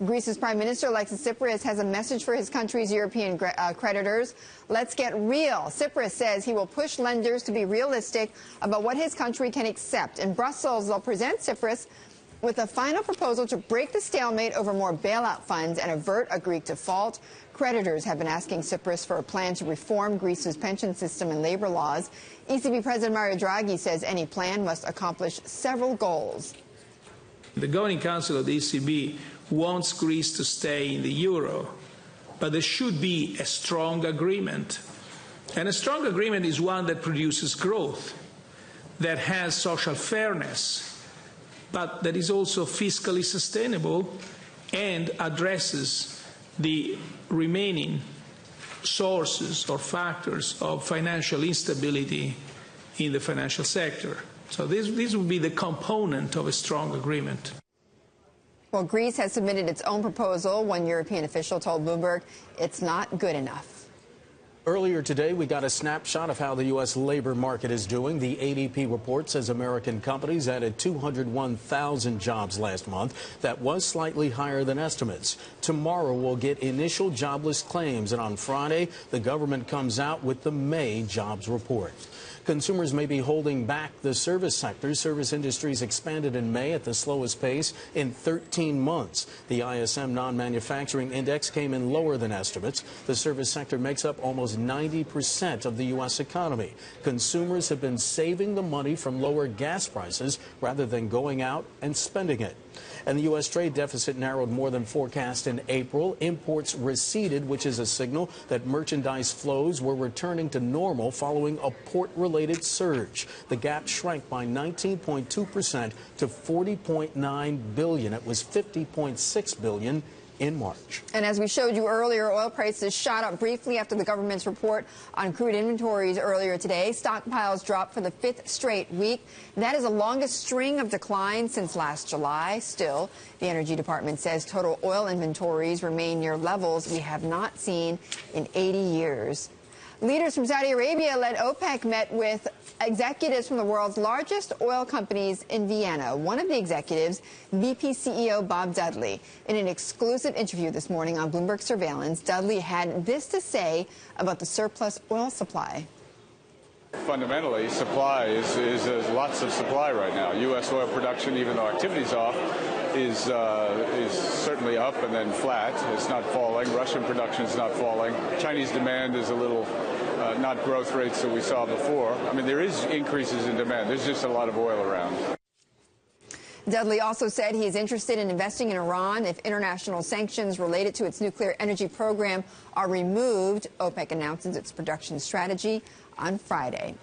Greece's Prime Minister Alexis Tsipras has a message for his country's European creditors. Let's get real. Tsipras says he will push lenders to be realistic about what his country can accept. In Brussels, they'll present Tsipras with a final proposal to break the stalemate over more bailout funds and avert a Greek default. Creditors have been asking Tsipras for a plan to reform Greece's pension system and labor laws. ECB President Mario Draghi says any plan must accomplish several goals. The Governing Council of the ECB wants Greece to stay in the euro, but there should be a strong agreement. And a strong agreement is one that produces growth, that has social fairness, but that is also fiscally sustainable and addresses the remaining sources or factors of financial instability in the financial sector. So this would be the component of a strong agreement. Well, Greece has submitted its own proposal. One European official told Bloomberg it's not good enough. Earlier today, we got a snapshot of how the U.S. labor market is doing. The ADP report says American companies added 201,000 jobs last month. That was slightly higher than estimates. Tomorrow, we'll get initial jobless claims, and on Friday, the government comes out with the May jobs report. Consumers may be holding back the service sector. Service industries expanded in May at the slowest pace in 13 months. The ISM non-manufacturing index came in lower than estimates. The service sector makes up almost 90% of the U.S. economy. Consumers have been saving the money from lower gas prices rather than going out and spending it. And the U.S. trade deficit narrowed more than forecast in April. Imports receded, which is a signal that merchandise flows were returning to normal following a port-related surge. The gap shrank by 19.2% to $40.9 billion. It was $50.6 billion in March. And as we showed you earlier, oil prices shot up briefly after the government's report on crude inventories earlier today. Stockpiles dropped for the 5th straight week. That is the longest string of declines since last July. Still, the Energy Department says total oil inventories remain near levels we have not seen in 80 years. Leaders from Saudi Arabia-led OPEC met with executives from the world's largest oil companies in Vienna. One of the executives, BP CEO Bob Dudley. In an exclusive interview this morning on Bloomberg Surveillance, Dudley had this to say about the surplus oil supply. Fundamentally, supply is lots of supply right now. U.S. oil production, even though activity's off, is certainly up and then flat. It's not falling. Russian production is not falling. Chinese demand is a little not growth rates that we saw before. I mean, there is increases in demand. There's just a lot of oil around. Dudley also said he is interested in investing in Iran if international sanctions related to its nuclear energy program are removed. OPEC announces its production strategy on Friday.